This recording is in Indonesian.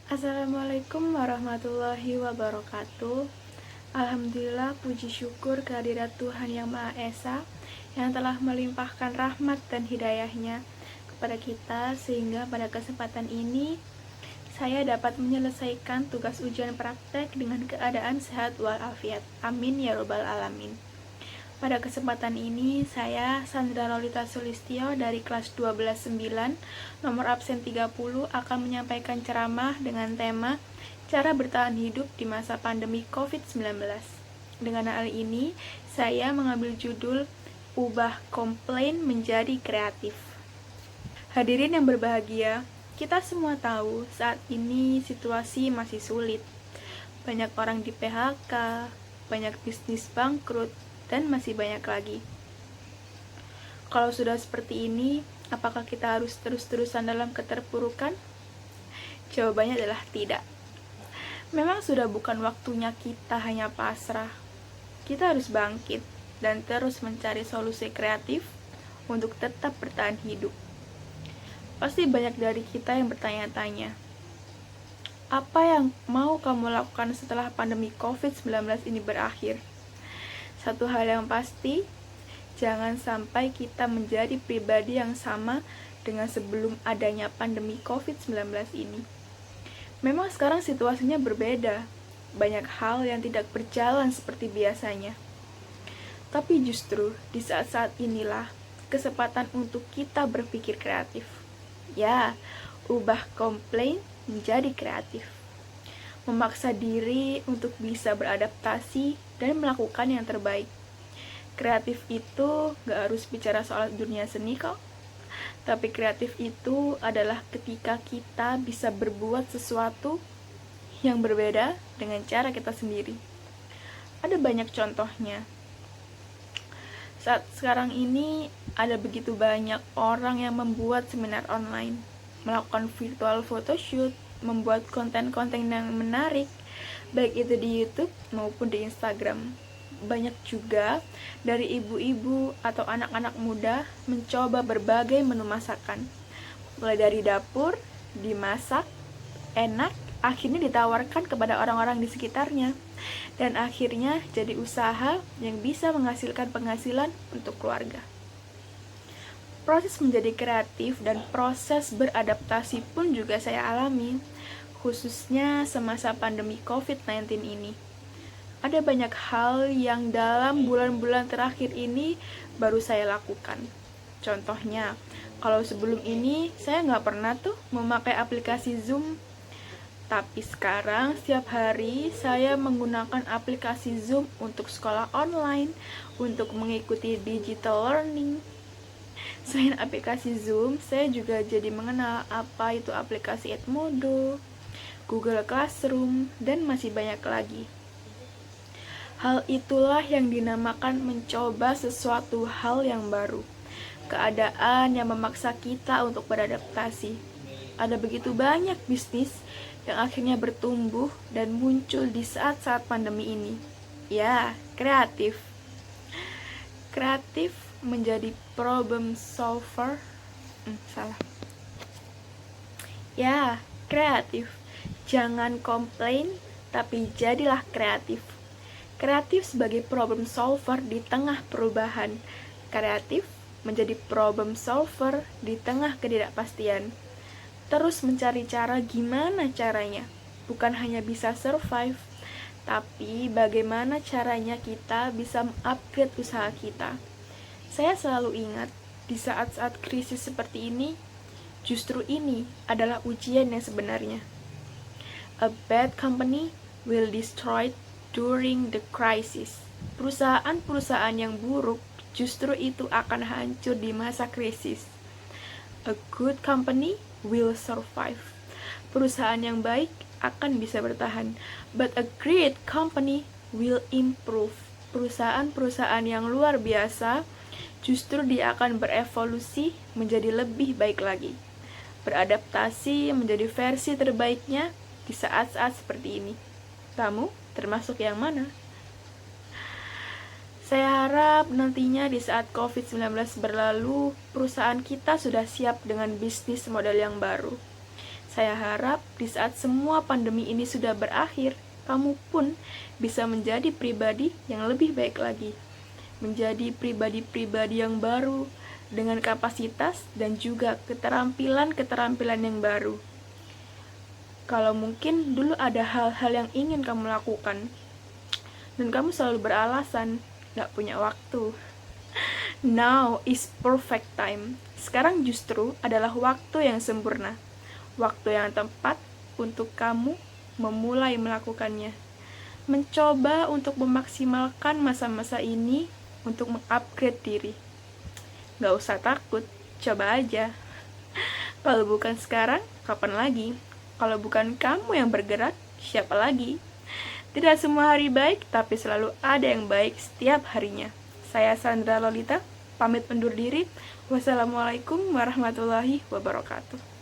Assalamualaikum warahmatullahi wabarakatuh. Alhamdulillah, puji syukur kehadirat Tuhan Yang Maha Esa yang telah melimpahkan rahmat dan hidayahnya kepada kita, sehingga pada kesempatan ini saya dapat menyelesaikan tugas ujian praktek dengan keadaan sehat walafiat. Amin ya robbal alamin. Pada kesempatan ini, saya Sandra Lolita Sulistyo dari kelas 12-9, nomor absen 30, akan menyampaikan ceramah dengan tema Cara Bertahan Hidup di Masa Pandemi COVID-19. Dengan hal ini, saya mengambil judul Ubah Komplain Menjadi Kreatif. Hadirin yang berbahagia, kita semua tahu saat ini situasi masih sulit. Banyak orang di PHK, banyak bisnis bangkrut, dan masih banyak lagi. Kalau sudah seperti ini, apakah kita harus terus-terusan dalam keterpurukan? Jawabannya adalah tidak. Memang sudah bukan waktunya kita hanya pasrah. Kita harus bangkit dan terus mencari solusi kreatif untuk tetap bertahan hidup. Pasti banyak dari kita yang bertanya-tanya, apa yang mau kamu lakukan setelah pandemi COVID-19 ini berakhir? Satu hal yang pasti, jangan sampai kita menjadi pribadi yang sama dengan sebelum adanya pandemi COVID-19 ini. Memang sekarang situasinya berbeda, banyak hal yang tidak berjalan seperti biasanya. Tapi justru di saat-saat inilah kesempatan untuk kita berpikir kreatif. Ya, ubah komplain menjadi kreatif. Memaksa diri untuk bisa beradaptasi dan melakukan yang terbaik. Kreatif itu gak harus bicara soal dunia seni kok. Tapi kreatif itu adalah ketika kita bisa berbuat sesuatu yang berbeda dengan cara kita sendiri. Ada banyak contohnya. Saat sekarang ini ada begitu banyak orang yang membuat seminar online, melakukan virtual photoshoot, membuat konten-konten yang menarik, baik itu di YouTube maupun di Instagram. Banyak juga dari ibu-ibu atau anak-anak muda mencoba berbagai menu masakan. Mulai dari dapur, dimasak, enak, akhirnya ditawarkan kepada orang-orang di sekitarnya. Dan akhirnya jadi usaha yang bisa menghasilkan penghasilan untuk keluarga. Proses menjadi kreatif dan proses beradaptasi pun juga saya alami, khususnya semasa pandemi COVID-19 ini. Ada banyak hal yang dalam bulan-bulan terakhir ini baru saya lakukan. Contohnya, kalau sebelum ini saya nggak pernah tuh memakai aplikasi Zoom. Tapi sekarang setiap hari saya menggunakan aplikasi Zoom untuk sekolah online, untuk mengikuti digital learning. Selain aplikasi Zoom, saya juga jadi mengenal apa itu aplikasi Edmodo, Google Classroom, dan masih banyak lagi. Hal itulah yang dinamakan mencoba sesuatu hal yang baru. Keadaan yang memaksa kita untuk beradaptasi. Ada begitu banyak bisnis yang akhirnya bertumbuh dan muncul di saat-saat pandemi ini. Ya, kreatif. Kreatif menjadi problem solver. Salah. Ya, kreatif. Jangan komplain, tapi jadilah kreatif. Kreatif sebagai problem solver di tengah perubahan. Kreatif menjadi problem solver di tengah ketidakpastian. Terus mencari cara gimana caranya. Bukan hanya bisa survive, tapi bagaimana caranya kita bisa mengupgrade usaha kita. Saya selalu ingat, di saat-saat krisis seperti ini, justru ini adalah ujian yang sebenarnya. A bad company will destroy during the crisis. Perusahaan-perusahaan yang buruk justru itu akan hancur di masa krisis. A good company will survive. Perusahaan yang baik akan bisa bertahan. But a great company will improve. Perusahaan-perusahaan yang luar biasa justru dia akan berevolusi menjadi lebih baik lagi. Beradaptasi menjadi versi terbaiknya di saat-saat seperti ini. Kamu termasuk yang mana? Saya harap nantinya di saat COVID-19 berlalu, perusahaan kita sudah siap dengan bisnis model yang baru. Saya harap di saat semua pandemi ini sudah berakhir, kamu pun bisa menjadi pribadi yang lebih baik lagi. Menjadi pribadi-pribadi yang baru, dengan kapasitas dan juga keterampilan-keterampilan yang baru. Kalau mungkin dulu ada hal-hal yang ingin kamu lakukan, dan kamu selalu beralasan, gak punya waktu. Now is perfect time. Sekarang justru adalah waktu yang sempurna. Waktu yang tepat untuk kamu memulai melakukannya. Mencoba untuk memaksimalkan masa-masa ini untuk mengupgrade diri. Gak usah takut, coba aja. Kalau bukan sekarang, kapan lagi? Kalau bukan kamu yang bergerak, siapa lagi? Tidak semua hari baik, tapi selalu ada yang baik setiap harinya. Saya Sandra Lolita, pamit undur diri. Wassalamualaikum warahmatullahi wabarakatuh.